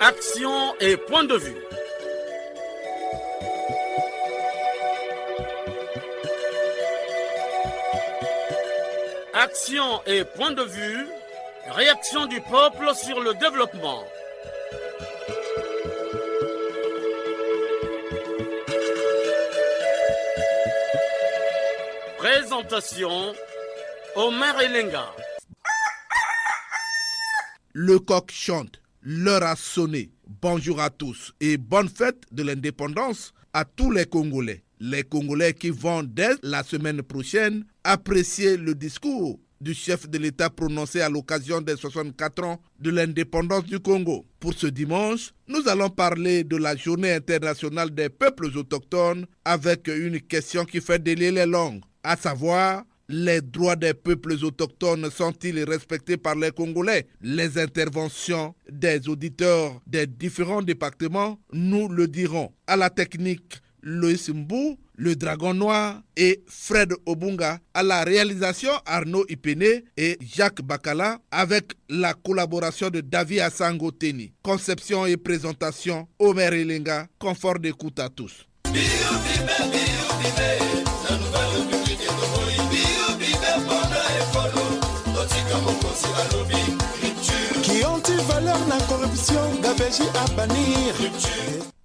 Action et point de vue. Action et point de vue. Réaction du peuple sur le développement. Présentation, Omer Elenga. Le coq chante, l'heure a sonné. Bonjour à tous et bonne fête de l'indépendance à tous les Congolais. Les Congolais qui vont dès la semaine prochaine apprécier le discours du chef de l'État prononcé à l'occasion des 64 ans de l'indépendance du Congo. Pour ce dimanche, nous allons parler de la Journée internationale des peuples autochtones avec une question qui fait délier les langues, à savoir: les droits des peuples autochtones sont-ils respectés par les Congolais? Les interventions des auditeurs des différents départements nous le diront. À la technique, Loïs Mbou, le Dragon Noir et Fred Obunga. À la réalisation, Arnaud Ipene et Jacques Bakala, avec la collaboration de David Asango Teni. Conception et présentation, Omer Elenga. Confort d'écoute à tous. Qui ont-ils valeur la corruption d'ABJ à bannir?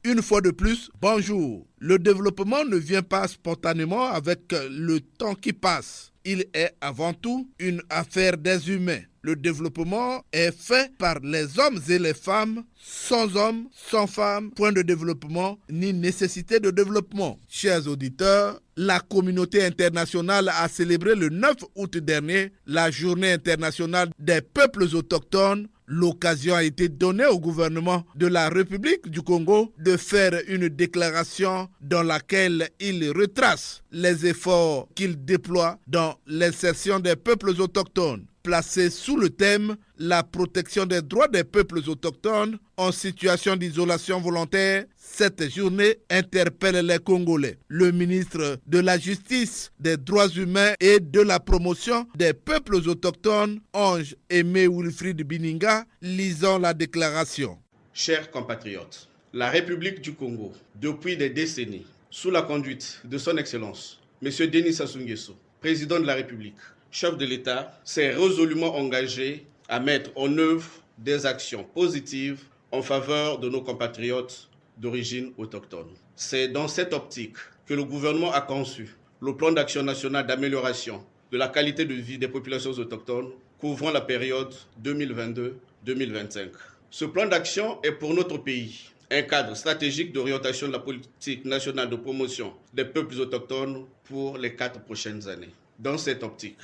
Une fois de plus, bonjour. Le développement ne vient pas spontanément avec le temps qui passe. Il est avant tout une affaire des humains. Le développement est fait par les hommes et les femmes. Sans hommes, sans femmes, point de développement, ni nécessité de développement. Chers auditeurs, la communauté internationale a célébré le 9 août dernier la Journée internationale des peuples autochtones. L'occasion a été donnée au gouvernement de la République du Congo de faire une déclaration dans laquelle il retrace les efforts qu'il déploie dans l'insertion des peuples autochtones. Placée sous le thème « La protection des droits des peuples autochtones en situation d'isolation volontaire », cette journée interpelle les Congolais. Le ministre de la Justice, des Droits humains et de la promotion des peuples autochtones, Ange Aimé Wilfried Bininga, lisant la déclaration. Chers compatriotes, la République du Congo, depuis des décennies, sous la conduite de son Excellence, M. Denis Sassou Nguesso, président de la République, chef de l'État, s'est résolument engagé à mettre en œuvre des actions positives en faveur de nos compatriotes d'origine autochtone. C'est dans cette optique que le gouvernement a conçu le plan d'action national d'amélioration de la qualité de vie des populations autochtones couvrant la période 2022-2025. Ce plan d'action est pour notre pays un cadre stratégique d'orientation de la politique nationale de promotion des peuples autochtones pour les 4 prochaines années. Dans cette optique,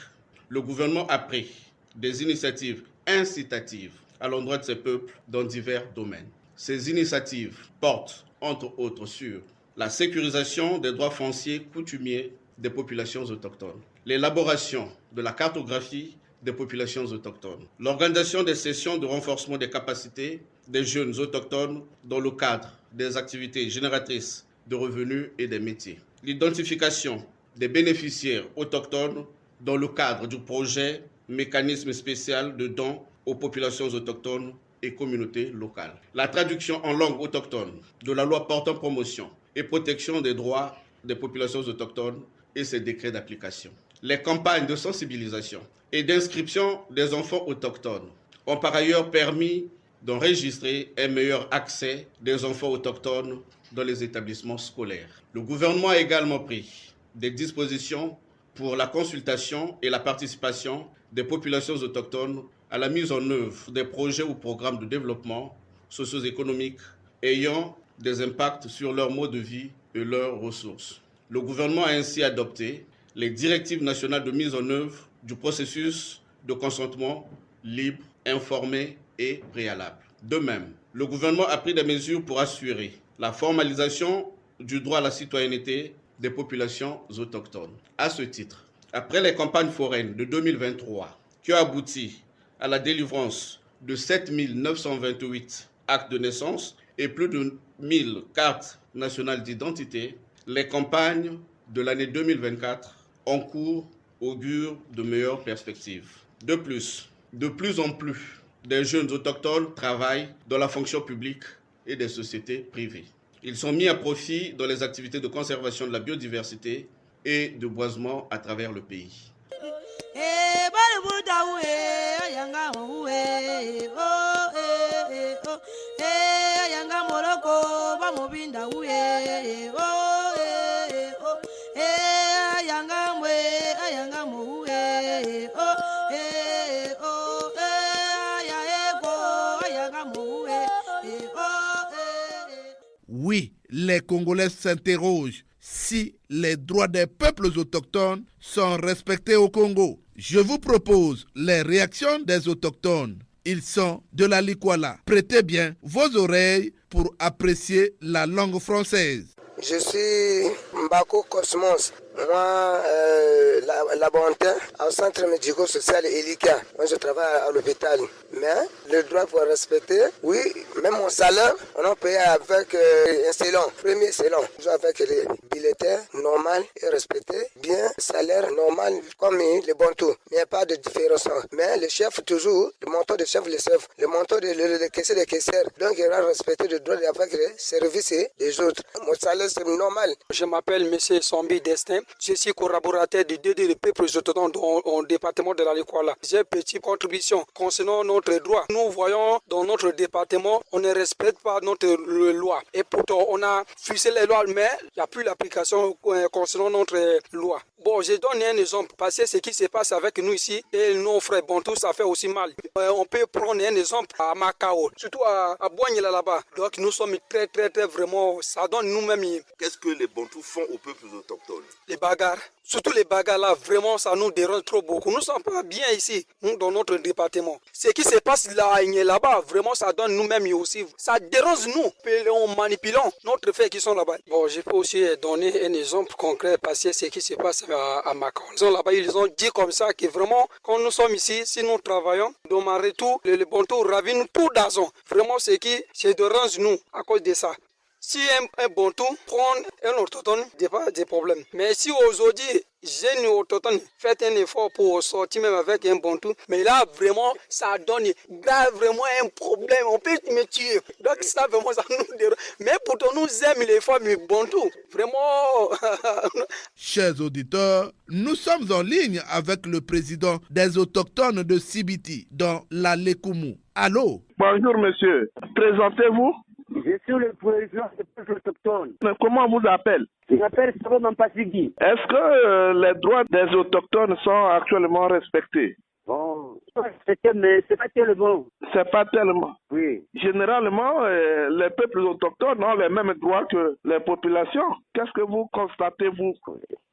le gouvernement a pris des initiatives incitatives à l'endroit de ces peuples dans divers domaines. Ces initiatives portent, entre autres, sur la sécurisation des droits fonciers coutumiers des populations autochtones, l'élaboration de la cartographie des populations autochtones, l'organisation des sessions de renforcement des capacités des jeunes autochtones dans le cadre des activités génératrices de revenus et des métiers, l'identification des bénéficiaires autochtones dans le cadre du projet Mécanisme spécial de dons aux populations autochtones et communautés locales. La traduction en langue autochtone de la loi portant promotion et protection des droits des populations autochtones et ses décrets d'application. Les campagnes de sensibilisation et d'inscription des enfants autochtones ont par ailleurs permis d'enregistrer un meilleur accès des enfants autochtones dans les établissements scolaires. Le gouvernement a également pris des dispositions pour la consultation et la participation des populations autochtones à la mise en œuvre des projets ou programmes de développement socio-économique ayant des impacts sur leur mode de vie et leurs ressources. Le gouvernement a ainsi adopté les directives nationales de mise en œuvre du processus de consentement libre, informé et préalable. De même, le gouvernement a pris des mesures pour assurer la formalisation du droit à la citoyenneté des populations autochtones. À ce titre, après les campagnes foraines de 2023, qui ont abouti à la délivrance de 7 928 actes de naissance et plus de 1000 cartes nationales d'identité, les campagnes de l'année 2024 en cours augurent de meilleures perspectives. De plus en plus des jeunes autochtones travaillent dans la fonction publique et des sociétés privées. Ils sont mis à profit dans les activités de conservation de la biodiversité et de boisement à travers le pays. Oui, les Congolais s'interrogent si les droits des peuples autochtones sont respectés au Congo. Je vous propose les réactions des autochtones. Ils sont de la Likwala. Prêtez bien vos oreilles pour apprécier la langue française. Je suis Mbako Cosmos. Moi, laborantin au centre médico-social Elika. Moi, je travaille à l'hôpital. Mais le droit pour respecter, oui, même mon salaire, on a payé avec un célon, premier célon. Avec les bulletins normal et respecté, bien, salaire normal comme les bantous. Il n'y a pas de différence. Mais le chef, toujours, le montant de chef, le montant de caissier, des caissières. Donc, il va respecter le droit avec les services des autres. Mon salaire, c'est normal. Je m'appelle M. Sombi Destin. Je suis collaborateur du DDP autochtones au département de la Likwala. J'ai une petite contribution concernant notre droit. Nous voyons dans notre département, on ne respecte pas notre loi. Et pourtant, on a fixé les lois, mais il n'y a plus l'application concernant notre loi. Bon, je donne un exemple. Parce que ce qui se passe avec nous ici et nos frères Bantous, ça fait aussi mal. On peut prendre un exemple à Macao, surtout à Boignela là-bas. Donc nous sommes très vraiment, ça donne nous-mêmes. Qu'est-ce que les Bantous font aux peuples autochtones? Les bagarres. Surtout les bagarres là, vraiment ça nous dérange trop beaucoup. Nous ne sommes pas bien ici, nous, dans notre département. Ce qui se passe là-bas, vraiment ça donne nous-mêmes aussi. Ça dérange nous, en manipulant notre fait qui sont là-bas. Bon, je peux aussi donner un exemple concret parce que ce qui se passe à Macao. Là-bas, ils ont dit comme ça que vraiment, quand nous sommes ici, si nous travaillons, dans ma retour, les Bantous ravinent tout d'argent. Vraiment, ce qui se dérange nous à cause de ça. Si un Bantou prend un autochtone, il n'y a pas de problème. Mais si aujourd'hui, jeunes autochtones, faites un effort pour sortir même avec un Bantou, mais là, vraiment, ça donne vraiment un problème. On peut me tuer. Donc, ça, vraiment, ça nous dérange. Mais pourtant, nous aimons les femmes Bantou. Vraiment. Chers auditeurs, nous sommes en ligne avec le président des autochtones de Sibiti, dans la Lekumu. Allô? Bonjour, monsieur. Présentez-vous. Je suis le président des peuples autochtones. Comment on vous appelle? Je m'appelle Sabo Mampasigi. Est-ce que les droits des autochtones sont actuellement respectés? Bon, mais c'est pas tellement. C'est pas tellement. Oui. Généralement, les peuples autochtones ont les mêmes droits que les populations. Qu'est-ce que vous constatez, vous?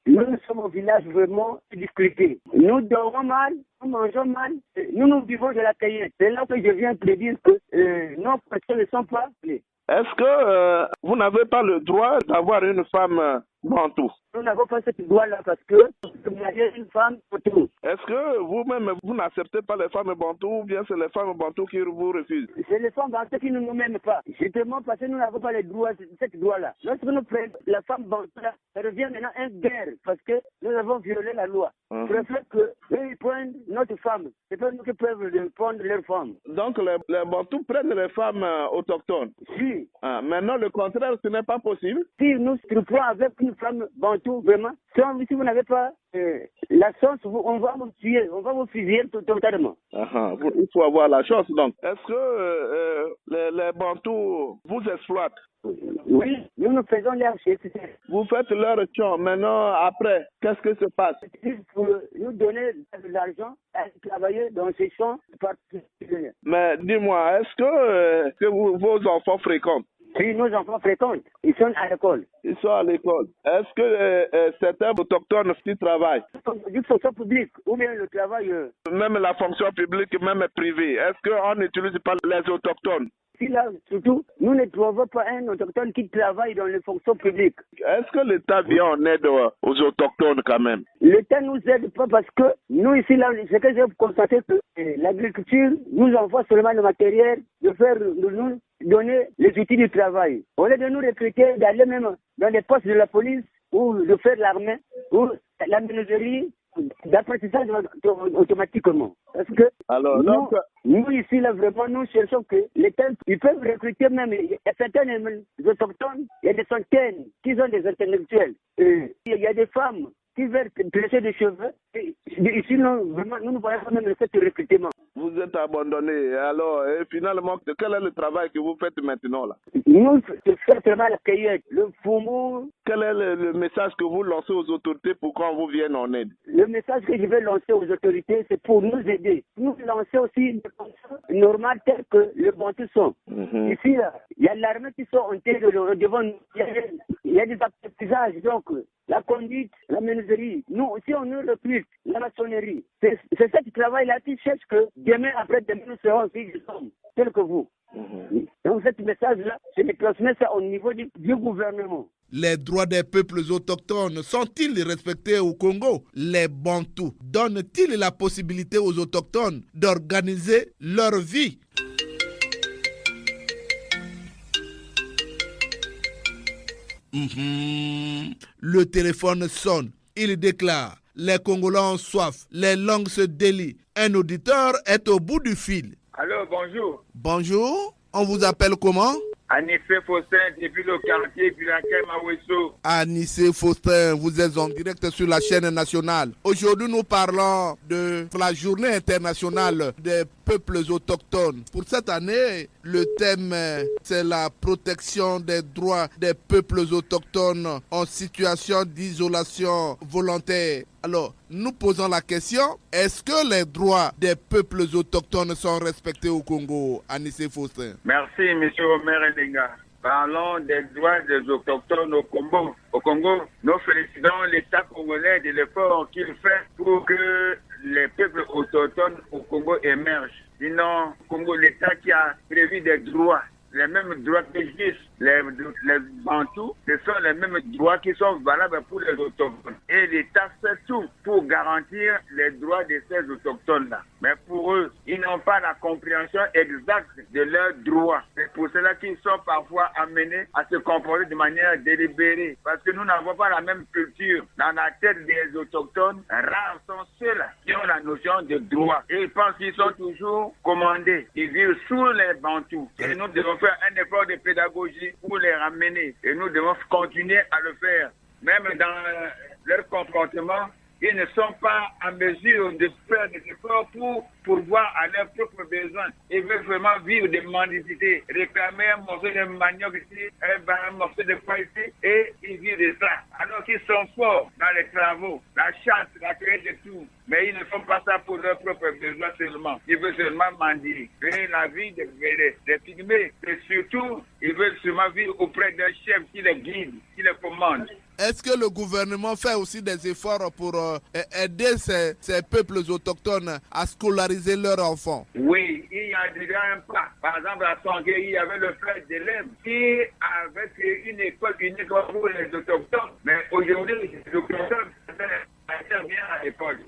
Nous sommes au village vraiment discrété. Nous dormons mal, nous mangeons mal, nous vivons de la cueillette. C'est là que je viens te dire que nos personnes ne sont pas appelées. Est-ce que vous n'avez pas le droit d'avoir une femme bantou? Nous n'avons pas ce droit-là parce que vous avez une femme bantou. Est-ce que vous-même, vous n'acceptez pas les femmes bantou ou bien c'est les femmes bantou qui vous refusent? C'est les femmes bantou qui ne nous m'aiment pas. Justement parce que nous n'avons pas les droits, ce droit-là. Lorsque nous prenons la femme bantou, ça revient maintenant à une guerre parce que nous avons violé la loi. Je préfère qu'ils prennent notre femme. C'est pas nous qui peuvent prendre leur femme. Donc les bantous prennent les femmes autochtones? Si. Maintenant, le contraire, ce n'est pas possible? Si nous se trouvons avec une femme bantou, vraiment, si vous n'avez pas la chance, on va vous tuer, on va vous fusiller totalement. Il faut avoir la chance, donc. Est-ce que les bantous vous exploitent? Oui, nous faisons leur chef. Vous faites leur champ. Maintenant, après, qu'est-ce qui se passe? Pour nous donner de l'argent à travailler dans ces champs particuliers. Mais dis-moi, est-ce que vos enfants fréquentent? Oui, nos enfants fréquentent. Ils sont à l'école. Ils sont à l'école. Est-ce que certains autochtones aussi travaillent? Du fonction publique ou bien le travail. Même la fonction publique, même privée. Est-ce qu'on n'utilise pas les autochtones? Si là, surtout, nous ne trouvons pas un autochtone qui travaille dans les fonctions publiques. Est-ce que l'État vient en aide aux autochtones quand même? L'État ne nous aide pas parce que nous ici, là, ce que j'ai constaté, que l'agriculture nous envoie seulement le matériel de faire nous donner les outils du travail. Au lieu de nous recruter, d'aller même dans les postes de la police ou de faire l'armée ou la menuiserie, d'apprentissage automatiquement. Parce que alors, nous Nous, ici, là, vraiment, nous cherchons que l'État, ils peuvent recruter même, il y a certains autochtones, il y a des centaines qui sont des intellectuels. Il y a des femmes qui veulent dresser des cheveux. Et ici, non, vraiment, nous ne voyons pas même ce recrutement. Vous êtes abandonné. Alors, finalement, quel est le travail que vous faites maintenant là? Nous faisons seulement la cueillette, le fumu. Quel est le message que vous lancez aux autorités pour qu'on vous vienne en aide? Le message que je vais lancer aux autorités, c'est pour nous aider. Nous lancer aussi des fonctions normales telles que le Bantou sont. Ici, là, il y a l'armée qui sont en tête devant nous. Il y a des apprentissage, donc la conduite, la menuiserie. Nous aussi, on nous recrute, la maçonnerie. C'est ce travail-là qui cherche que demain, après-demain, nous serons aussi des hommes, tels que vous. Donc, ce message-là, je le transmets ça au niveau du gouvernement. Les droits des peuples autochtones sont-ils respectés au Congo? Les Bantous donnent-ils la possibilité aux autochtones d'organiser leur vie? Le téléphone sonne. Il déclare: les Congolais ont soif, les langues se délient. Un auditeur est au bout du fil. Allô, bonjour. Bonjour, on vous appelle comment? Anissé Faustin, depuis le quartier Bilaké Mawesso. Anissé Faustin, vous êtes en direct sur la chaîne nationale. Aujourd'hui, nous parlons de la journée internationale des peuples autochtones. Pour cette année, le thème, c'est la protection des droits des peuples autochtones en situation d'isolation volontaire. Alors, nous posons la question, est-ce que les droits des peuples autochtones sont respectés au Congo, Anissé Faustin? Merci, M. Omer Elenga. Parlons des droits des autochtones au Congo. Nous félicitons l'État congolais de l'effort qu'il fait pour que les peuples autochtones au Congo émergent. Sinon, Congo, l'État qui a prévu des droits, les mêmes droits que les Bantous, ce sont les mêmes droits qui sont valables pour les autochtones. Et l'État fait tout pour garantir les droits de ces autochtones-là. Mais pour eux, ils n'ont pas la compréhension exacte de leurs droits. C'est pour cela qu'ils sont parfois amenés à se comporter de manière délibérée. Parce que nous n'avons pas la même culture. Dans la tête des autochtones, rares sont ceux-là qui ont la notion de droit. Et ils pensent qu'ils sont toujours commandés. Ils vivent sous les Bantous. Et nous devons faire un effort de pédagogie pour les ramener. Et nous devons continuer à le faire. Même dans leur comportement, ils ne sont pas en mesure de faire des efforts pour pourvoir à leurs propres besoins. Ils veulent vraiment vivre de mendicité, réclamer un morceau de manioc ici, un morceau de pain ici, et ils vivent de ça. Alors qu'ils sont forts dans les travaux, la chasse, la cueillette de tout. Mais ils ne font pas ça pour leurs propres besoins seulement. Ils veulent seulement mendier, gagner la vie des pygmées. Et surtout, ils veulent seulement vivre auprès d'un chef qui les guide, qui les commande. Est-ce que le gouvernement fait aussi des efforts pour aider ces peuples autochtones à scolariser leurs enfants? Oui, il y a déjà un pas. Par exemple, à Sangué, il y avait le frère d'élèves qui avait créé une école uniquement pour les autochtones. Mais aujourd'hui, les autochtones interviennent à l'école.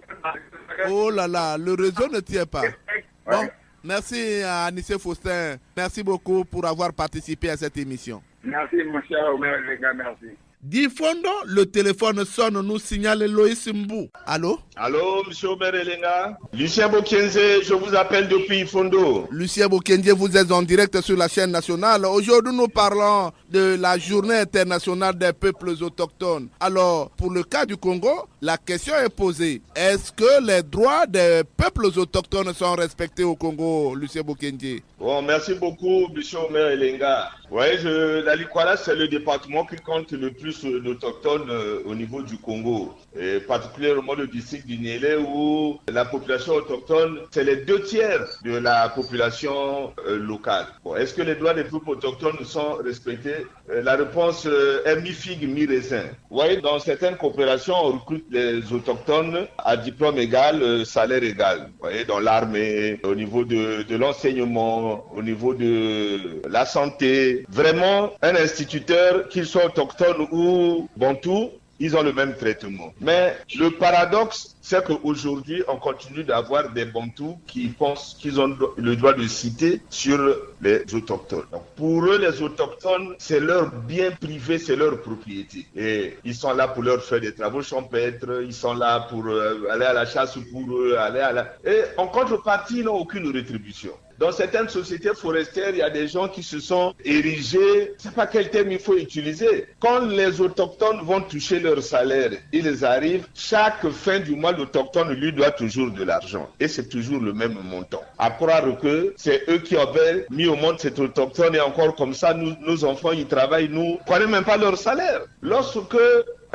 Oh là là, le réseau ne tient pas. Ouais. Bon, merci à Anissé Faustin. Merci beaucoup pour avoir participé à cette émission. Merci, mon cher Omer, les gars, merci. Difondo, le téléphone sonne, nous signale Loïs Mbou. Allô? Allô, M. Omer Elenga. Lucien Bokenze, je vous appelle depuis Fondo. Lucien Bokenze, vous êtes en direct sur la chaîne nationale. Aujourd'hui, nous parlons de la journée internationale des peuples autochtones. Alors, pour le cas du Congo, la question est posée. Est-ce que les droits des peuples autochtones sont respectés au Congo, Lucien Bokenze? Bon, merci beaucoup, M. Omer Elenga. Oui, la Likwala, c'est le département qui compte le plus d'autochtones au niveau du Congo, et particulièrement le district du Niélé où la population autochtone, c'est les 2/3 de la population locale. Bon, est-ce que les droits des peuples autochtones sont respectés? La réponse est mi-figue, mi-raisin. Vous voyez, dans certaines coopérations, on recrute les autochtones à diplôme égal, salaire égal. Vous voyez, dans l'armée, au niveau de l'enseignement, au niveau de la santé. Vraiment, un instituteur, qu'il soit autochtone ou bantou, ils ont le même traitement. Mais le paradoxe, c'est qu'aujourd'hui, on continue d'avoir des Bantous qui pensent qu'ils ont le droit de citer sur les autochtones. Donc, pour eux, les autochtones, c'est leur bien privé, c'est leur propriété. Et ils sont là pour leur faire des travaux champêtres, ils sont là pour aller à la chasse pour eux, Et en contrepartie, ils n'ont aucune rétribution. Dans certaines sociétés forestières, il y a des gens qui se sont érigés, je ne sais pas quel terme il faut utiliser. Quand les autochtones vont toucher leur salaire, ils arrivent, chaque fin du mois, l'autochtone lui doit toujours de l'argent. Et c'est toujours le même montant. À croire que c'est eux qui avaient mis au monde cet autochtone et encore comme ça, nos enfants, ils travaillent, nous ne connaissons même pas leur salaire. Lorsque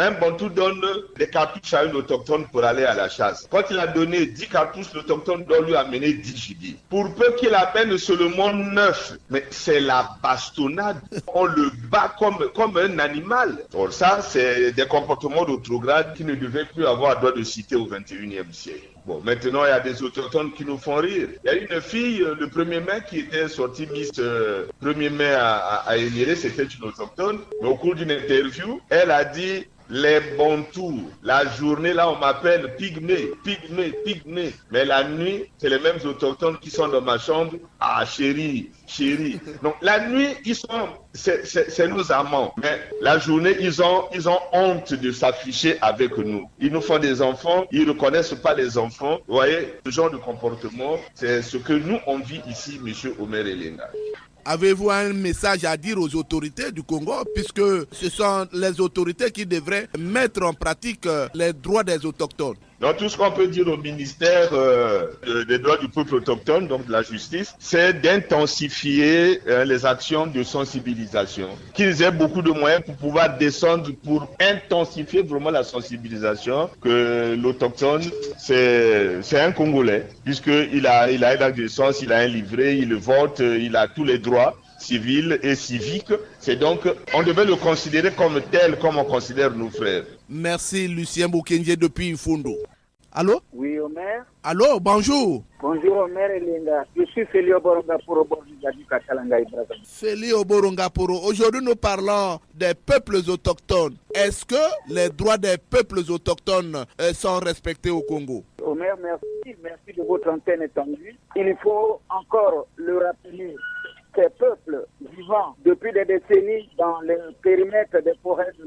un Bantou donne des cartouches à un autochtone pour aller à la chasse. Quand il a donné 10 cartouches, l'autochtone doit lui amener 10 gibiers. Pour peu qu'il amène seulement 9, mais c'est la bastonnade. On le bat comme un animal. Donc ça, c'est des comportements d'autograde qui ne devaient plus avoir droit de citer au 21e siècle. Bon, maintenant, il y a des autochtones qui nous font rire. Il y a une fille, le 1er mai, qui était sortie Miss 1er mai à Émiré, c'était une autochtone. Mais au cours d'une interview, elle a dit: les Bantous, la journée là on m'appelle pygmée. Mais la nuit, c'est les mêmes autochtones qui sont dans ma chambre. Ah chérie. Donc la nuit, c'est nos amants. Mais la journée, ils ont honte de s'afficher avec nous. Ils nous font des enfants, ils ne reconnaissent pas les enfants. Vous voyez, ce genre de comportement, c'est ce que nous on vit ici, monsieur Omer Elenga. Avez-vous un message à dire aux autorités du Congo, puisque ce sont les autorités qui devraient mettre en pratique les droits des autochtones? Donc tout ce qu'on peut dire au ministère des droits du peuple autochtone, donc de la justice, c'est d'intensifier les actions de sensibilisation. Qu'ils aient beaucoup de moyens pour pouvoir descendre, pour intensifier vraiment la sensibilisation, que l'autochtone, c'est un Congolais, puisqu'il a un acte de naissance, il a un livret, il vote, il a tous les droits civils et civiques. C'est donc, on devait le considérer comme tel, comme on considère nos frères. Merci Lucien Boukenje depuis Ifundo. Allô? Oui, Omer. Allô, bonjour. Bonjour, Omer Elenga. Je suis Félix Oborongaporo, du Katalangaï, Brazzaville. Félix Oborongaporo, aujourd'hui nous parlons des peuples autochtones. Est-ce que les droits des peuples autochtones sont respectés au Congo? Omer, merci de votre antenne étendue. Il faut encore le rappeler. Ces peuples vivant depuis des décennies dans le périmètre des forêts de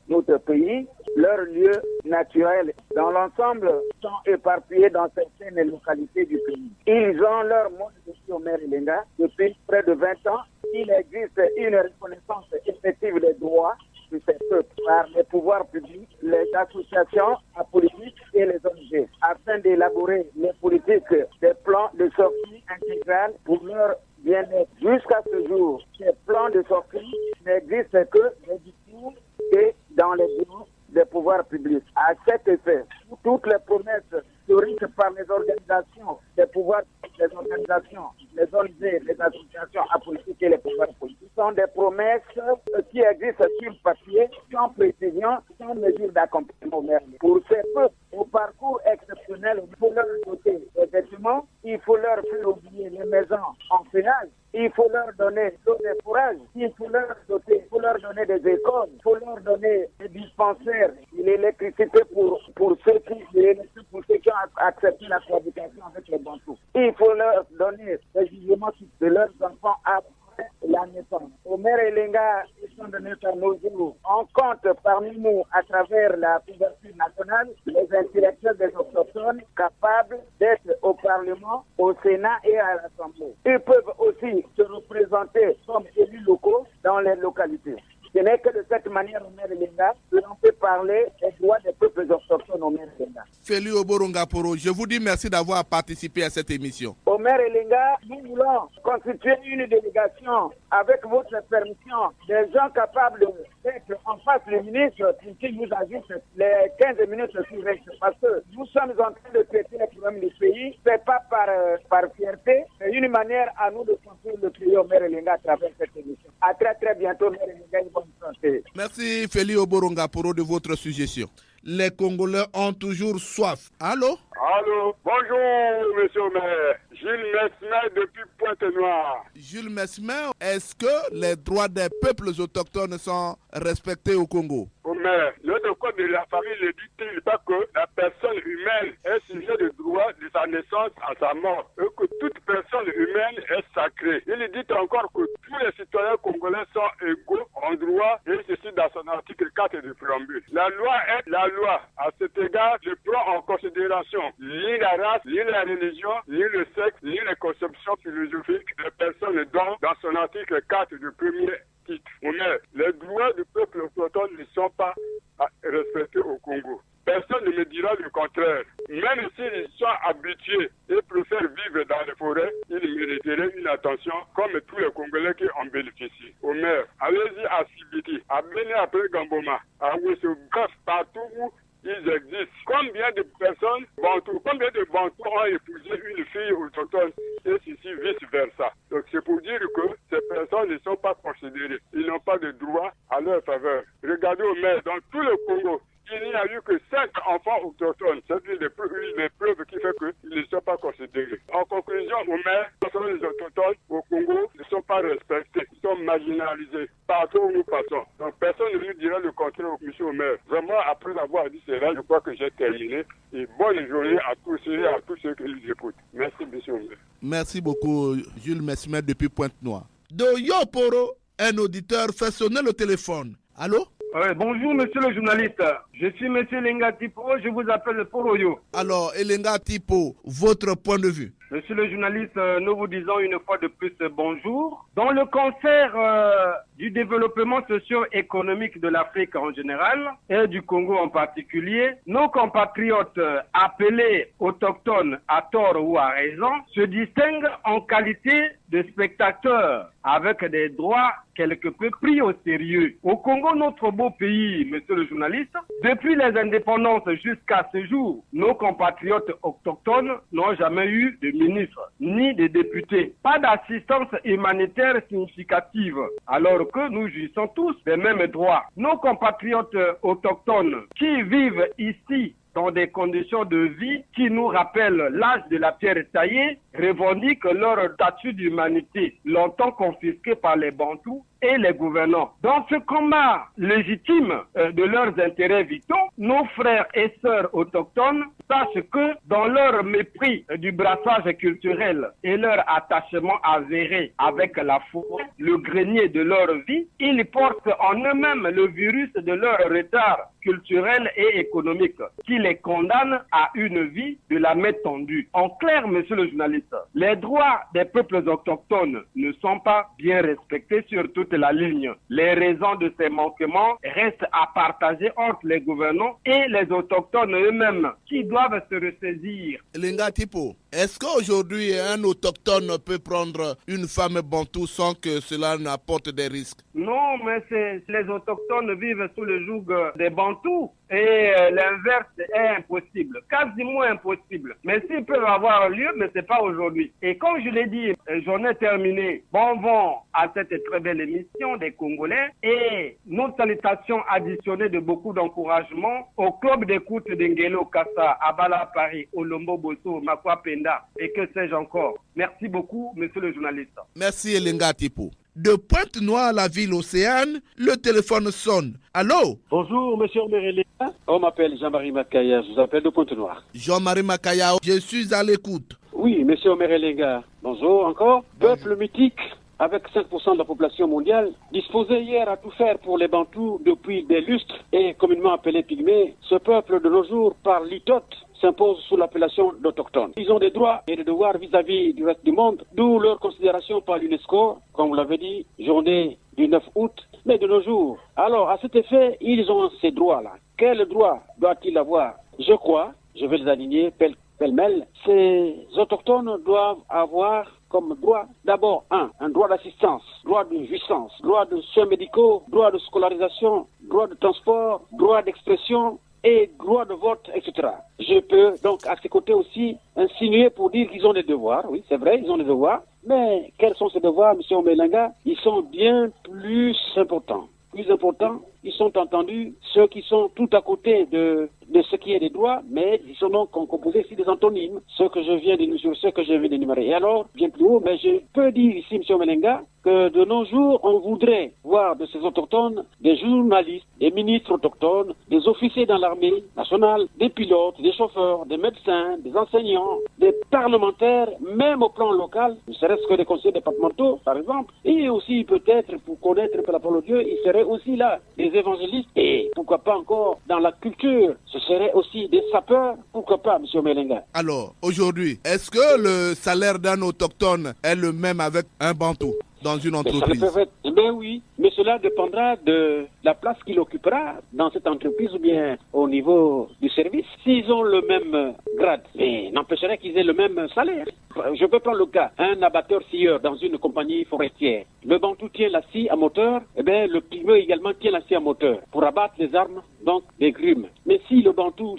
notre pays, leurs lieux naturels dans l'ensemble sont éparpillés dans certaines localités du pays. Ils ont leur mode de vie au Omer Elenga depuis près de 20 ans. Il existe une reconnaissance effective des droits de ces peuples par les pouvoirs publics, les associations politiques et les ONG, afin d'élaborer les politiques des plans de sortie intégrale pour leur bien-être. Jusqu'à ce jour, ces plans de sortie n'existent que dans les discours et dans les bureaux des pouvoirs publics. À cet effet, toutes les promesses historiques par les organisations des pouvoirs, les organisations, les ONG, les associations apolitiques et les pouvoirs politiques sont des promesses qui existent sur papier, sans précision, sans mesure d'accompagnement. Pour ces peuples, au parcours exceptionnel, il faut leur doter des vêtements, il faut leur faire oublier les maisons en péage, il faut leur donner des fourrages, il faut leur doter, il faut leur donner des écoles, il faut leur donner des dispensaires, l'électricité pour ceux qui ont accepté la cohabitation avec les Bantous. Il faut leur donner des jugements de leurs enfants après la naissance. Omer Elenga, étant donné qu'à nos jours, on compte parmi nous, à travers la couverture nationale, les intellectuels des autochtones capables d'être au Parlement, au Sénat et à l'Assemblée. Ils peuvent aussi se représenter comme élus locaux dans les localités. Ce n'est que de cette manière, Omer Elenga, que l'on peut parler des droits des peuples autochtones, Omer Elenga. Félix Oborongaporo, je vous dis merci d'avoir participé à cette émission. Omer Elenga, nous voulons constituer une délégation avec votre permission, des gens capables d'être en face du ministre pour qu'il nous ajoute les 15 minutes qui restent. Parce que nous sommes en train de traiter les problèmes du pays, c'est pas par fierté, mais une manière à nous de construire le pays Omer Elenga à travers cette émission. À très très bientôt, Omer Elenga, une bonne santé. Merci Félix Oborongaporo de votre suggestion. Les Congolais ont toujours soif. Allô? Allô, bonjour monsieur le maire. Jules Mesmer depuis Pointe-Noire. Jules Mesmer, est-ce que les droits des peuples autochtones sont respectés au Congo? Maire, notre code de la famille ne dit-il pas que la personne humaine est sujet de droit de sa naissance à sa mort et que toute personne humaine est sacrée. Il dit encore que tous les citoyens congolais sont égaux en droit et ceci dans son article 4 du préambule. La loi est la loi. À cet égard, je prends en considération ni la race, ni la religion, ni le sexe, ni les conceptions philosophiques des personnes dont, dans son article 4 du premier titre, les droits du peuple autochtone ne sont pas respectés au Congo. Personne ne me dira le contraire. Même s'ils sont habitués et préfèrent vivre dans les forêts, ils mériteraient une attention comme tous les Congolais qui en bénéficient. Au maire, allez-y à Sibiti, à Béné après Gamboma, à Ouessou, bref, partout où ils existent. Combien de personnes combien de Bantous ont épousé une fille autochtone et ceci vice-versa. Donc c'est pour dire que ces personnes ne sont pas considérées. Ils n'ont pas de droit à leur faveur. Regardez au maire, dans tout le Congo, il n'y a eu que 5 enfants autochtones. C'est une des preuves qui fait qu'ils ne sont pas considérés. En conclusion, au maire, les autochtones au Congo ne sont pas respectés. Ils sont marginalisés partout où nous passons. Donc personne ne lui dira le contraire au monsieur au maire. Vraiment, après avoir dit cela, je crois que j'ai terminé. Et bonne journée à tous ceux qui nous écoutent. Merci, monsieur au maire. Merci beaucoup, Jules Messimet depuis Pointe-Noire. De Yoporo, un auditeur fait sonner le téléphone. Allô? Bonjour, monsieur le journaliste. Je suis monsieur Elenga Tipo, je vous appelle Poroyo. Alors, Elenga Tipo, votre point de vue? Monsieur le journaliste, nous vous disons une fois de plus bonjour. Dans le concert du développement socio-économique de l'Afrique en général et du Congo en particulier, nos compatriotes appelés autochtones à tort ou à raison se distinguent en qualité de spectateurs avec des droits quelque peu pris au sérieux. Au Congo, notre beau pays, monsieur le journaliste, depuis les indépendances jusqu'à ce jour, nos compatriotes autochtones n'ont jamais eu de ministre ni de député. Pas d'assistance humanitaire significative, alors que nous jouissons tous des mêmes droits. Nos compatriotes autochtones qui vivent ici dans des conditions de vie qui nous rappellent l'âge de la pierre taillée, revendiquent leur statut d'humanité, longtemps confisqué par les Bantous et les gouvernants. Dans ce combat légitime de leurs intérêts vitaux, nos frères et sœurs autochtones sachent que dans leur mépris du brassage culturel et leur attachement avéré avec la forêt, le grenier de leur vie, ils portent en eux-mêmes le virus de leur retard culturel et économique qui les condamne à une vie de la main tendue. En clair, monsieur le journaliste, les droits des peuples autochtones ne sont pas bien respectés sur toute la ligne. Les raisons de ces manquements restent à partager entre les gouvernants et les autochtones eux-mêmes qui doivent se ressaisir. Elenga Tipo, est-ce qu'aujourd'hui un autochtone peut prendre une femme bantou sans que cela n'apporte des risques? Non, mais les autochtones vivent sous le joug des bantous et l'inverse est impossible, quasiment impossible. Mais s'ils peuvent avoir lieu, mais c'est pas aujourd'hui. Et comme je l'ai dit, j'en ai terminé. Bon vent à cette très belle émission des Congolais et nos salutations additionnées de beaucoup d'encouragement au club d'écoute d'Engelo Kassa, Abala Paris, Olombo Bosso, Makwa Penda et que sais-je encore. Merci beaucoup, monsieur le journaliste. Merci Elenga Tipo. De Pointe-Noire, la ville Océane, le téléphone sonne. Allô? Bonjour, monsieur Omerele. On m'appelle Jean-Marie Makaya, je vous appelle de Pointe-Noire. Jean-Marie Makaya, je suis à l'écoute. Oui, monsieur Omerele. Bonjour encore. Peuple mythique, avec 5% de la population mondiale, disposé hier à tout faire pour les Bantous depuis des lustres et communément appelé Pygmées, ce peuple de nos jours par litote s'impose sous l'appellation d'autochtones. Ils ont des droits et des devoirs vis-à-vis du reste du monde, d'où leur considération par l'UNESCO, comme vous l'avez dit, journée du 9 août, mais de nos jours. Alors, à cet effet, ils ont ces droits-là. Quel droit doit-il avoir? Je crois, je vais les aligner pêle-mêle, ces autochtones doivent avoir comme droit, d'abord, un droit d'assistance, droit de jouissance, droit de soins médicaux, droit de scolarisation, droit de transport, droit d'expression, et droit de vote, etc. Je peux donc à ces côtés aussi insinuer pour dire qu'ils ont des devoirs. Oui, c'est vrai, ils ont des devoirs. Mais quels sont ces devoirs, M. Omelenga? Ils sont bien plus importants. Plus importants, ils sont entendus ceux qui sont tout à côté de ce qui est des droits, mais ils sont donc composés ici des antonymes, ceux que je viens d'énumérer. Et alors, bien plus haut, mais je peux dire ici, M. Omelenga, que de nos jours, on voudrait voir de ces autochtones des journalistes, des ministres autochtones, des officiers dans l'armée nationale, des pilotes, des chauffeurs, des médecins, des enseignants, des parlementaires, même au plan local, ne serait-ce que des conseillers départementaux, par exemple, et aussi peut-être, pour connaître un peu la parole de Dieu, il serait aussi là des évangélistes, et pourquoi pas encore dans la culture, ce serait aussi des sapeurs, pourquoi pas, M. Melenga. Alors, aujourd'hui, est-ce que le salaire d'un autochtone est le même avec un bantou dans une entreprise? Ben oui, mais cela dépendra de la place qu'il occupera dans cette entreprise ou bien au niveau du service. S'ils ont le même grade, mais n'empêcherait qu'ils aient le même salaire. Je peux prendre le cas, un abatteur-scieur dans une compagnie forestière. Le bantou tient la scie à moteur, eh bien le pygmée également tient la scie à moteur pour abattre les armes, donc des grumes. Mais si le bantou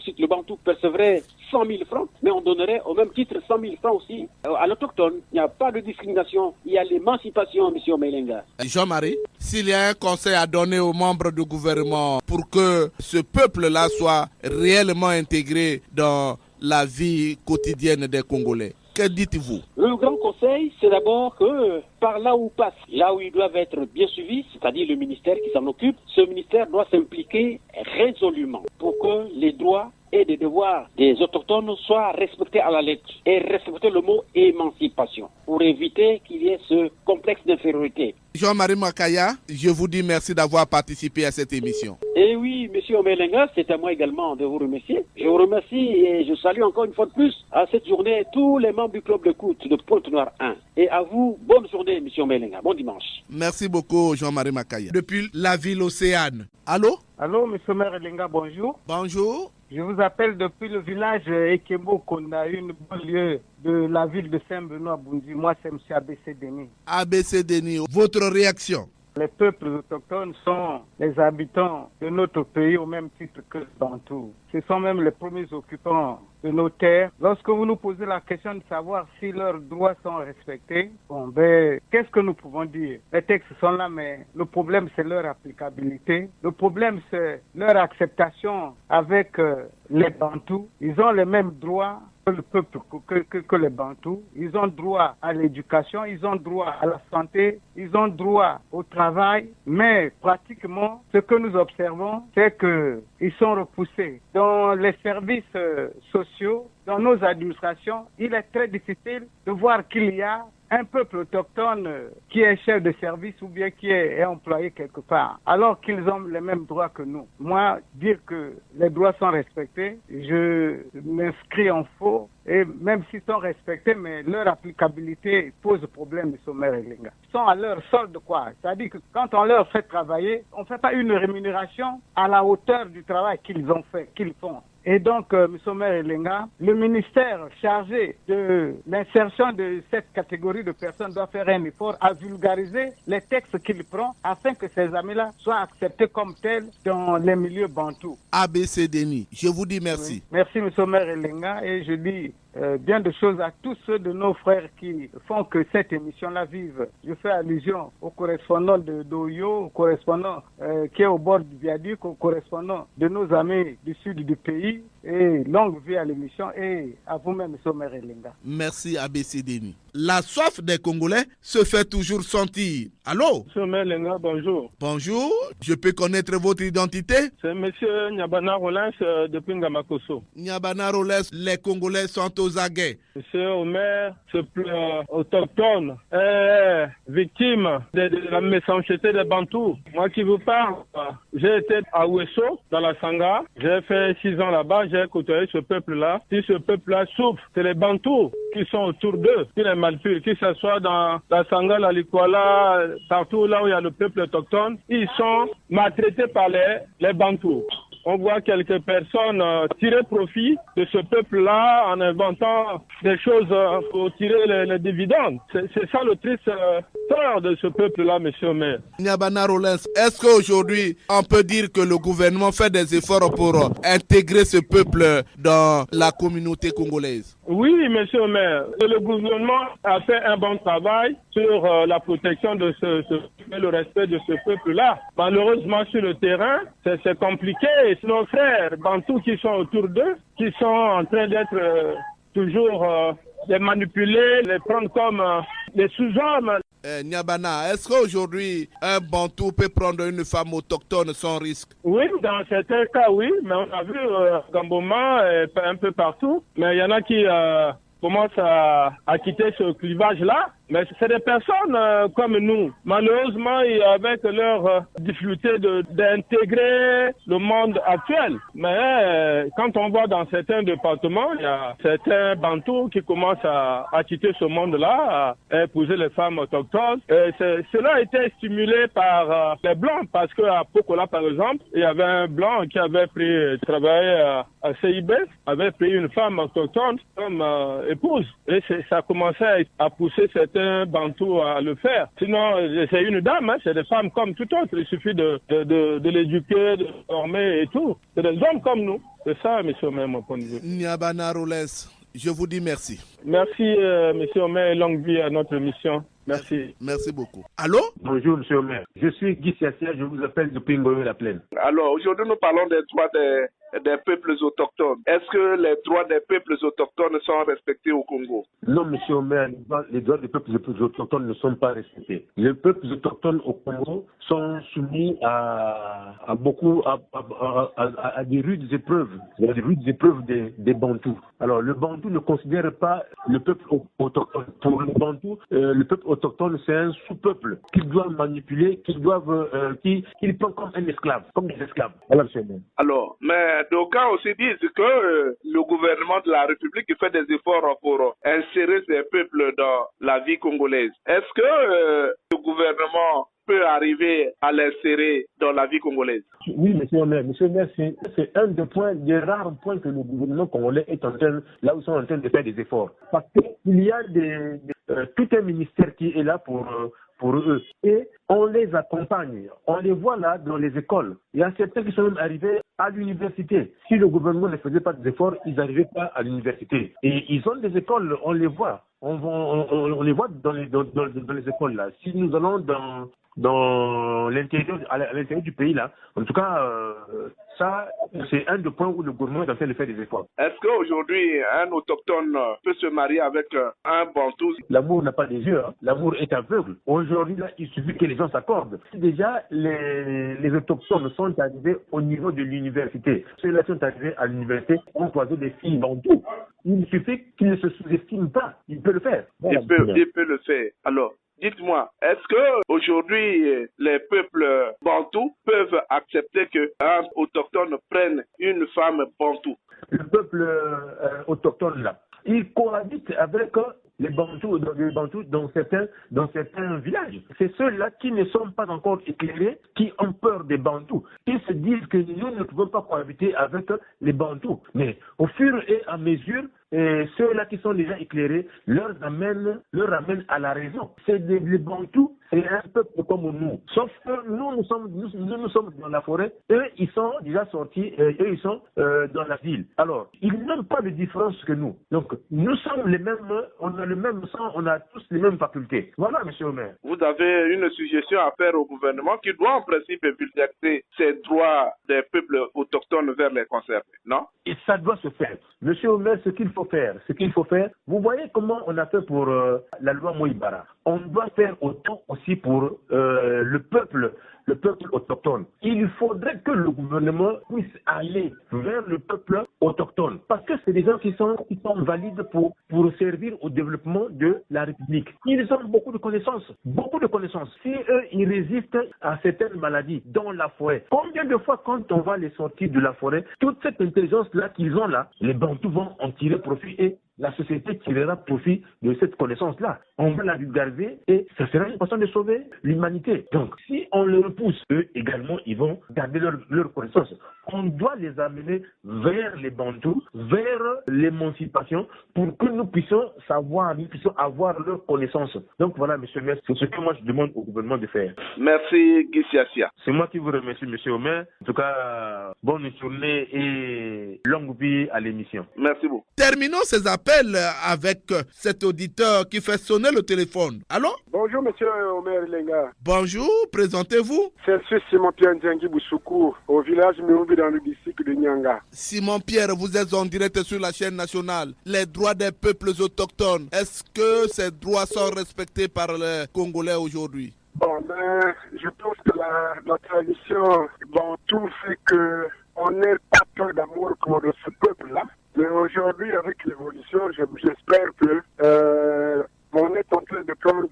percevrait 100 000 francs, mais on donnerait au même titre 100 000 francs aussi à l'autochtone. Il n'y a pas de discrimination, il y a l'émancipation, M. Melenga. Jean-Marie, s'il y a un conseil à donner aux membres du gouvernement pour que ce peuple-là soit réellement intégré dans la vie quotidienne des Congolais, que dites-vous? Le grand conseil, c'est d'abord que par là où passe, là où ils doivent être bien suivis, c'est-à-dire le ministère qui s'en occupe, ce ministère doit s'impliquer résolument pour que les droits et des devoirs des autochtones soient respectés à la lettre et respecter le mot émancipation pour éviter qu'il y ait ce complexe d'infériorité. Jean-Marie Makaya, je vous dis merci d'avoir participé à cette émission. Et oui, M. Omelenga, c'est à moi également de vous remercier. Je vous remercie et je salue encore une fois de plus à cette journée tous les membres du club d'écoute de Pointe-Noire 1. Et à vous, bonne journée, M. Omelenga. Bon dimanche. Merci beaucoup, Jean-Marie Makaya. Depuis la ville Océane. Allô? Allô, M. Melenga, bonjour. Bonjour. Je vous appelle depuis le village Ekembo, qu'on a une banlieue de la ville de Saint-Benoît-Bunzi. Moi, c'est M. ABC Denis. ABC Denis, votre réaction? Les peuples autochtones sont les habitants de notre pays au même titre que les Bantous. Ce sont même les premiers occupants de nos terres. Lorsque vous nous posez la question de savoir si leurs droits sont respectés, qu'est-ce que nous pouvons dire? Les textes sont là, mais le problème, c'est leur applicabilité. Le problème, c'est leur acceptation avec les Bantous. Ils ont les mêmes droits que le peuple, que les Bantous. Ils ont droit à l'éducation, ils ont droit à la santé, ils ont droit au travail, mais pratiquement, ce que nous observons, c'est qu'ils sont repoussés. Dans les services sociaux, dans nos administrations, il est très difficile de voir qu'il y a un peuple autochtone qui est chef de service ou bien qui est employé quelque part, alors qu'ils ont les mêmes droits que nous. Moi, dire que les droits sont respectés, je m'inscris en faux, et même s'ils sont respectés, mais leur applicabilité pose problème, M. Melenga. Ils sont à leur solde, quoi. C'est-à-dire que quand on leur fait travailler, on ne fait pas une rémunération à la hauteur du travail qu'ils ont fait, qu'ils font. Et donc, M. Melenga, le ministère chargé de l'insertion de cette catégorie de personnes doit faire un effort à vulgariser les textes qu'il prend afin que ces amis-là soient acceptés comme tels dans les milieux bantous. ABC Denis, je vous dis merci. Oui. Merci, M. Melenga, et je dis bien de choses à tous ceux de nos frères qui font que cette émission-là vive. Je fais allusion au correspondant de d'Oyo, au correspondant qui est au bord du viaduc, au correspondant de nos amis du sud du pays, et longue vie à l'émission et à vous-même, M. Melenga. Merci, ABC Denis. La soif des Congolais se fait toujours sentir. Allô? M. Melenga, bonjour. Bonjour, je peux connaître votre identité? C'est M. Nyabana Rollins depuis Ngamakoso. Nyabana Rollins, les Congolais sont aux aguets. M. Omer, ce peuple autochtone, est victime de la méchanceté des Bantous. Moi qui vous parle, j'ai été à Ouesso, dans la Sangha. J'ai fait 6 ans là-bas, j'ai côtoyé ce peuple-là. Si ce peuple-là souffre, c'est les Bantous qui sont autour d'eux, qui les maltraitent, que ce soit dans la Sangha, la Likwala, partout là où il y a le peuple autochtone, ils sont maltraités par les Bantous. On voit quelques personnes tirer profit de ce peuple-là en inventant des choses pour tirer les dividendes. C'est ça le triste sort de ce peuple-là, monsieur le maire. Nyabana Rollins, est-ce qu'aujourd'hui, on peut dire que le gouvernement fait des efforts pour intégrer ce peuple dans la communauté congolaise? Oui, monsieur le maire. Le gouvernement a fait un bon travail sur la protection de le respect de ce peuple-là. Malheureusement, sur le terrain, c'est compliqué. C'est nos frères bantous qui sont autour d'eux, qui sont en train d'être toujours les manipuler, les prendre comme des sous-hommes. Niabana, est-ce qu'aujourd'hui, un Bantou peut prendre une femme autochtone sans risque? Oui, dans certains cas, oui, mais on a vu Gamboma un peu partout, mais il y en a qui commencent à quitter ce clivage-là. Mais c'est des personnes comme nous. Malheureusement, avec leur difficulté d'intégrer le monde actuel. Mais quand on voit dans certains départements, il y a certains Bantous qui commencent à quitter ce monde-là, à épouser les femmes autochtones. Cela a été stimulé par les Blancs, parce qu'à Pokola, par exemple, il y avait un Blanc qui avait travaillé à CIB, avait pris une femme autochtone comme épouse. Et ça a commencé à pousser certains Bantous à le faire. Sinon, c'est une dame, hein, c'est des femmes comme tout autre. Il suffit de l'éduquer, de former et tout. C'est des hommes comme nous. C'est ça, monsieur Omer, mon point de vue. Niabana Rollins, je vous dis merci. Merci, monsieur Omer, et longue vie à notre mission. Merci. Merci beaucoup. Allô? Bonjour, monsieur Omer. Je suis Guy Siassia, je vous appelle depuis Ngoyo-la-Plaine. Alors, aujourd'hui, nous parlons des droits des peuples autochtones. Est-ce que les droits des peuples autochtones sont respectés au Congo? Non, monsieur Omer, les droits des peuples autochtones ne sont pas respectés. Les peuples autochtones au Congo sont soumis à des rudes épreuves. Il y a des rudes épreuves des Bantous. Alors, le Bantou ne considère pas le peuple autochtone. Pour le Bantou, le peuple autochtone, c'est un sous-peuple qu'ils doivent manipuler, qu'ils prennent comme un esclave, comme des esclaves. Voilà, monsieur Omer. Alors, mais d'aucuns aussi disent que le gouvernement de la République fait des efforts pour insérer ces peuples dans la vie congolaise. Est-ce que le gouvernement peut arriver à l'insérer dans la vie congolaise? Oui, monsieur Omer. Monsieur Omer, c'est un des rares points que le gouvernement congolais est en train, là où ils sont en train de faire des efforts. Parce qu'il y a tout un ministère qui est là pour eux. Et on les accompagne. On les voit là dans les écoles. Il y a certains qui sont même arrivés à l'université. Si le gouvernement ne faisait pas des efforts, ils n'arrivaient pas à l'université. Et ils ont des écoles, on les voit. On les voit dans les écoles là. Si nous allons dans l'intérieur, à l'intérieur du pays là, en tout cas, ça, c'est un des points où le gouvernement est en train de faire des efforts. Est-ce qu'aujourd'hui, un autochtone peut se marier avec un Bantou? L'amour n'a pas des yeux, hein. L'amour est aveugle. Aujourd'hui, là, il suffit que les gens s'accordent. Déjà, les autochtones sont arrivés au niveau de l'université. Ceux-là qui sont arrivés à l'université ont choisi des filles Bantous. Il suffit qu'ils ne se sous-estiment pas. Il peut le faire. Voilà, il peut le faire. Alors, dites-moi, est-ce que aujourd'hui les peuples bantous peuvent accepter qu'un autochtone prenne une femme bantou? Le peuple autochtone là, il cohabite avec les Bantous dans certains villages. C'est ceux-là qui ne sont pas encore éclairés, qui ont peur des Bantous. Ils se disent que nous ne pouvons pas cohabiter avec les Bantous. Mais au fur et à mesure, ceux-là qui sont déjà éclairés leur ramènent à la raison. C'est les Bantous, c'est un peuple comme nous. Sauf que nous sommes dans la forêt, eux ils sont déjà sortis, eux ils sont dans la ville. Alors, ils n'ont pas de différence que nous. Donc, nous sommes les mêmes, on a le même sang, on a tous les mêmes facultés. Voilà, monsieur Omer. Vous avez une suggestion à faire au gouvernement qui doit en principe vulgariser ces droits des peuples autochtones vers les concernés, non? Et ça doit se faire. Monsieur Omer, ce qu'il faut faire, vous voyez comment on a fait pour la loi Moïbara. On doit faire autant aussi pour le peuple autochtone. Il faudrait que le gouvernement puisse aller vers le peuple autochtone. Parce que c'est des gens qui sont valides pour servir au développement de la République. Ils ont beaucoup de connaissances. Si eux, ils résistent à certaines maladies dans la forêt, combien de fois quand on va les sortir de la forêt, toute cette intelligence-là qu'ils ont là, les Bantous vont en tirer profit et la société tirera profit de cette connaissance-là. On va la vulgariser et ça sera une façon de sauver l'humanité. Donc, si on le repousse, eux également, ils vont garder leur connaissance. On doit les amener vers les Bantous, vers l'émancipation, pour que nous puissions avoir leur connaissance. Donc voilà, monsieur le maire, c'est ce que moi je demande au gouvernement de faire. Merci, Guy Siassia. C'est moi qui vous remercie, monsieur Omer. En tout cas, bonne journée et longue vie à l'émission. Merci beaucoup. Terminons ces appels appel avec cet auditeur qui fait sonner le téléphone. Allô? Bonjour, monsieur Omer Lenga. Bonjour, présentez-vous. C'est Simon Pierre Ndiangi Boussoukou, au village Moubi dans le district de Nyanga. Simon Pierre, vous êtes en direct sur la chaîne nationale. Les droits des peuples autochtones, est-ce que ces droits sont respectés par les Congolais aujourd'hui? Bon, ben, je pense que la tradition, bon, tout fait qu'on n'est pas peur d'amour pour ce peuple-là. Mais aujourd'hui, avec l'évolution, j'espère que on est en train de prendre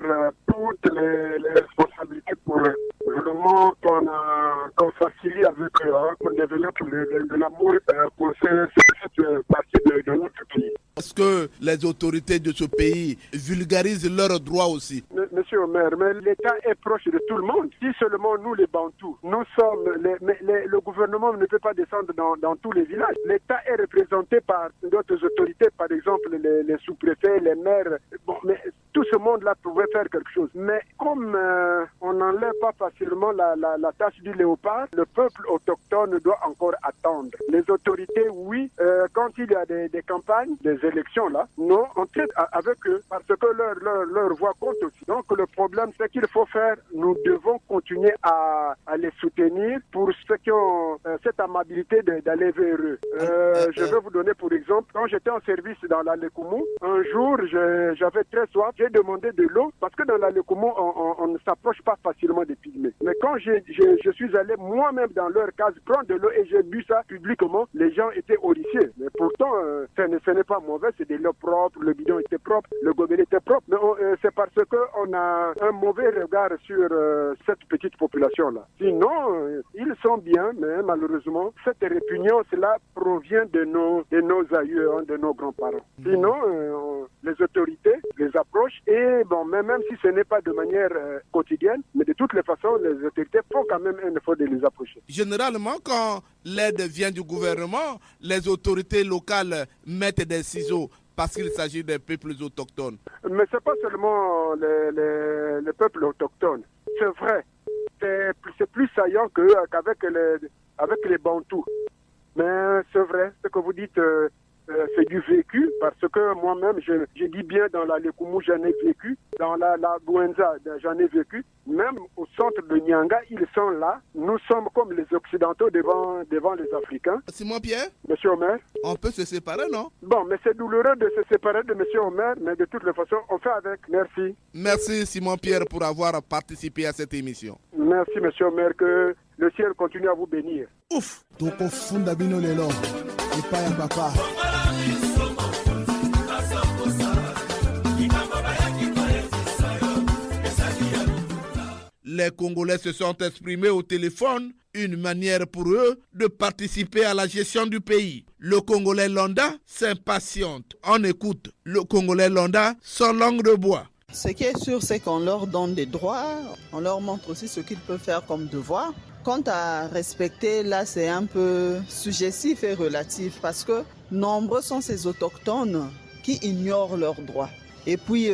toutes les responsabilités pour vraiment qu'on facilite avec qu'on développe de l'amour pour cette partie de notre pays. Est-ce que les autorités de ce pays vulgarisent leurs droits aussi? Monsieur Omer, mais l'État est proche de tout le monde. Si seulement nous, les Bantous, nous sommes... le gouvernement ne peut pas descendre dans tous les villages. L'État est représenté par d'autres autorités, par exemple les sous-préfets, les maires. Bon, mais tout ce monde-là pouvait faire quelque chose. Mais comme on n'enlève pas facilement la tâche du léopard, le peuple autochtone doit encore attendre. Les autorités, oui, quand il y a des campagnes, des élections là, non, on traite avec eux parce que leur voix compte aussi. Donc le problème, c'est qu'il faut faire, nous devons continuer à les soutenir pour ceux qui ont cette amabilité d'aller vers eux. Je vais vous donner pour exemple, quand j'étais en service dans la Lekoumou, un jour, j'avais très soif, j'ai demandé de l'eau parce que dans la Lekoumou, on ne s'approche pas facilement des pygmées. Mais quand je suis allé moi-même dans leur case prendre de l'eau et j'ai bu ça publiquement, les gens étaient horrifiés. Mais pourtant, ce n'est pas mauvais, c'est de l'eau propre, le bidon était propre, le gobelet était propre. Mais c'est parce qu'on a un mauvais regard sur cette petite population-là. Sinon, ils sont bien, mais malheureusement, cette répugnance-là provient de nos aïeux, de nos grands-parents. Sinon, les autorités les approchent et bon, même si ce n'est pas de manière quotidienne, mais de toutes les façons, les autorités font quand même un effort de les approcher. Généralement, quand l'aide vient du gouvernement, les autorités locales mettent des ciseaux parce qu'il s'agit des peuples autochtones. Mais ce n'est pas seulement les peuples autochtones. C'est vrai. C'est plus saillant qu'avec les Bantous. Mais c'est vrai, ce que vous dites, c'est du vécu, parce que moi-même, je dis bien dans la Lekoumou, j'en ai vécu, dans la Bouenza, j'en ai vécu, même au centre de Nyanga, ils sont là, nous sommes comme les Occidentaux devant les Africains. Simon Pierre? Monsieur Omer? On peut se séparer, non? Bon, mais c'est douloureux de se séparer de Monsieur Omer, mais de toutes les façons, on fait avec. Merci. Merci Simon Pierre pour avoir participé à cette émission. Merci Monsieur Omer, que le ciel continue à vous bénir. Ouf! Les Congolais se sont exprimés au téléphone, une manière pour eux de participer à la gestion du pays. Le Congolais lambda s'impatiente. On écoute le Congolais lambda sans langue de bois. Ce qui est sûr, c'est qu'on leur donne des droits, on leur montre aussi ce qu'ils peuvent faire comme devoir. Quant à respecter, là, c'est un peu suggestif et relatif parce que nombreux sont ces autochtones qui ignorent leurs droits. Et puis,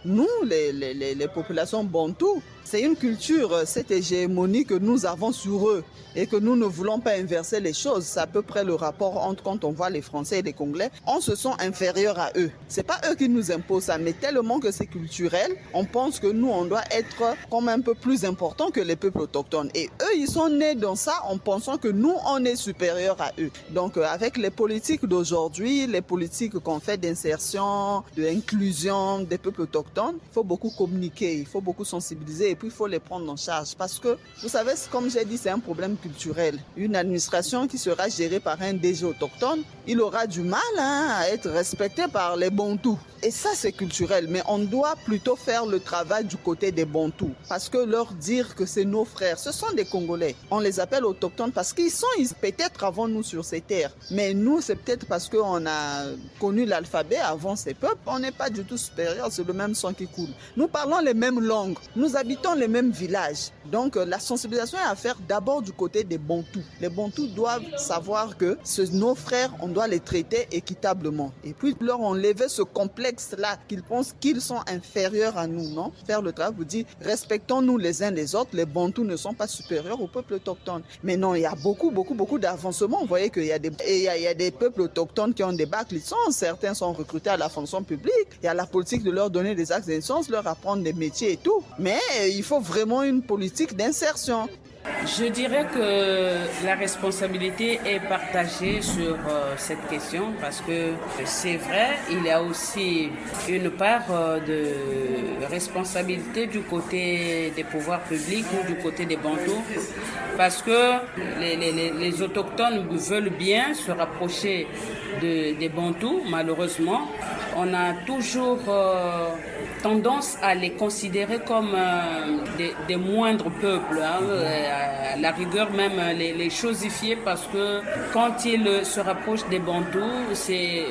nous, les populations bantoues, c'est une culture, cette hégémonie que nous avons sur eux et que nous ne voulons pas inverser les choses. C'est à peu près le rapport entre quand on voit les Français et les Congolais, on se sent inférieurs à eux. C'est pas eux qui nous imposent ça, mais tellement que c'est culturel, on pense que nous, on doit être comme un peu plus important que les peuples autochtones. Et eux, ils sont nés dans ça en pensant que nous, on est supérieurs à eux. Donc, avec les politiques d'aujourd'hui, les politiques qu'on fait d'insertion, d'inclusion des peuples autochtones, il faut beaucoup communiquer, il faut beaucoup sensibiliser. Et puis il faut les prendre en charge parce que, vous savez, comme j'ai dit, c'est un problème culturel. Une administration qui sera gérée par un DG autochtone, il aura du mal à être respecté par les Bantous. Et ça, c'est culturel, mais on doit plutôt faire le travail du côté des Bantous parce que leur dire que c'est nos frères, ce sont des Congolais. On les appelle autochtones parce qu'ils sont peut-être avant nous sur ces terres. Mais nous, c'est peut-être parce qu'on a connu l'alphabet avant ces peuples, on n'est pas du tout supérieur, c'est le même sang qui coule. Nous parlons les mêmes langues, nous habitons les mêmes villages. Donc la sensibilisation est à faire d'abord du côté des Bantous. Les Bantous doivent savoir que nos frères, on doit les traiter équitablement. Et puis leur enlever ce complexe-là, qu'ils pensent qu'ils sont inférieurs à nous, non? Faire le travail, vous dire, respectons-nous les uns les autres, les Bantous ne sont pas supérieurs au peuple autochtone. Mais non, il y a beaucoup d'avancements. Vous voyez qu'il y a des peuples autochtones qui ont des bacs licences, certains sont recrutés à la fonction publique. Il y a la politique de leur donner des actes de naissance, leur apprendre des métiers et tout. Mais il faut vraiment une politique d'insertion. Je dirais que la responsabilité est partagée sur cette question parce que c'est vrai, il y a aussi une part de responsabilité du côté des pouvoirs publics ou du côté des Bantous parce que les autochtones veulent bien se rapprocher des Bantous. Malheureusement, on a toujours tendance à les considérer comme des moindres peuples, à la rigueur même les chosifier parce que quand ils se rapprochent des Bantous, c'est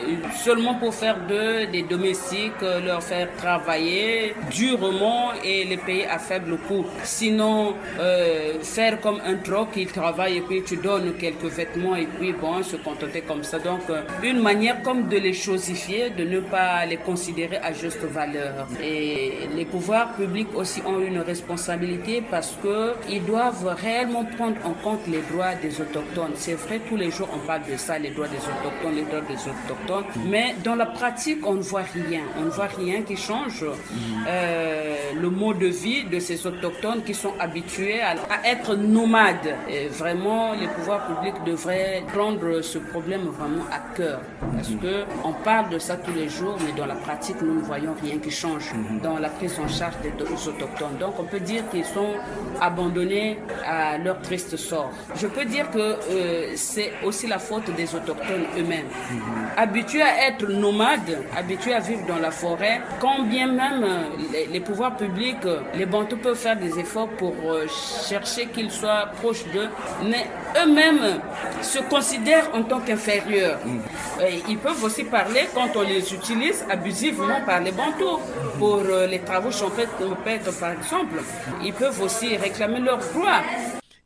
seulement pour faire d'eux des domestiques, leur faire travailler durement et les payer à faible coût. Sinon, faire comme un troc, ils travaillent et puis tu donnes quelques vêtements et puis bon, se contenter comme ça. Donc, une manière comme de les chosifier, de ne pas les considérer à juste valeur. Et les pouvoirs publics aussi ont une responsabilité parce qu'ils doivent réellement prendre en compte les droits des autochtones. C'est vrai, tous les jours on parle de ça, les droits des autochtones, les droits des autochtones, mais dans la pratique on ne voit rien. On ne voit rien qui change le mode de vie de ces autochtones qui sont habitués à être nomades. Et vraiment, les pouvoirs publics devraient prendre ce problème vraiment à cœur parce qu'on parle de ça tous les jours, mais dans la pratique nous ne voyons rien qui change dans la prise en charge des autochtones. Donc on peut dire qu'ils sont abandonnés à leur triste sort. Je peux dire que c'est aussi la faute des autochtones eux-mêmes. Habitués à être nomades, habitués à vivre dans la forêt, quand bien même les pouvoirs publics, les Bantous peuvent faire des efforts pour chercher qu'ils soient proches d'eux, mais eux-mêmes se considèrent en tant qu'inférieurs. Ils peuvent aussi parler quand on les utilise abusivement par les Bantous pour les travaux champêtres par exemple. Ils peuvent aussi réclamer leurs droits.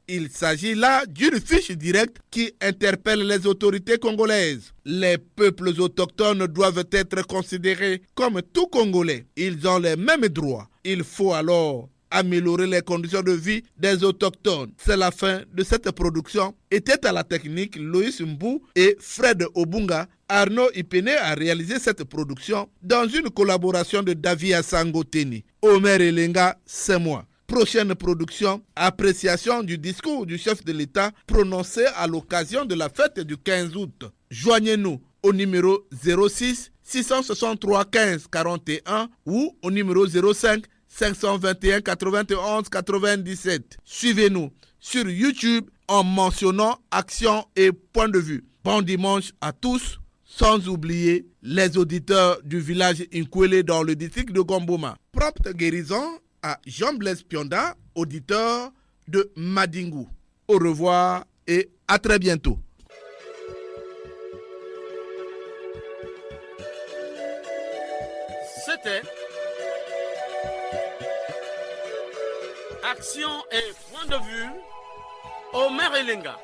Il s'agit là d'une fiche directe qui interpelle les autorités congolaises. Les peuples autochtones doivent être considérés comme tout Congolais. Ils ont les mêmes droits. Il faut alors améliorer les conditions de vie des autochtones. C'est la fin de cette production. Était à la technique Loïs Mbou et Fred Obunga. Arnaud Ipene a réalisé cette production dans une collaboration de David Assangoteni. Omer Elenga, c'est moi. Prochaine production, appréciation du discours du chef de l'État prononcé à l'occasion de la fête du 15 août. Joignez-nous au numéro 06 663 15 41 ou au numéro 05 521 91 97. Suivez-nous sur YouTube en mentionnant Action et Point de Vue. Bon dimanche à tous, sans oublier les auditeurs du village Inkwele dans le district de Gomboma. Prompte guérison à Jean-Blaise Pionda, auditeur de Madingu. Au revoir et à très bientôt. C'était Action et Point de Vue, Omer Elenga.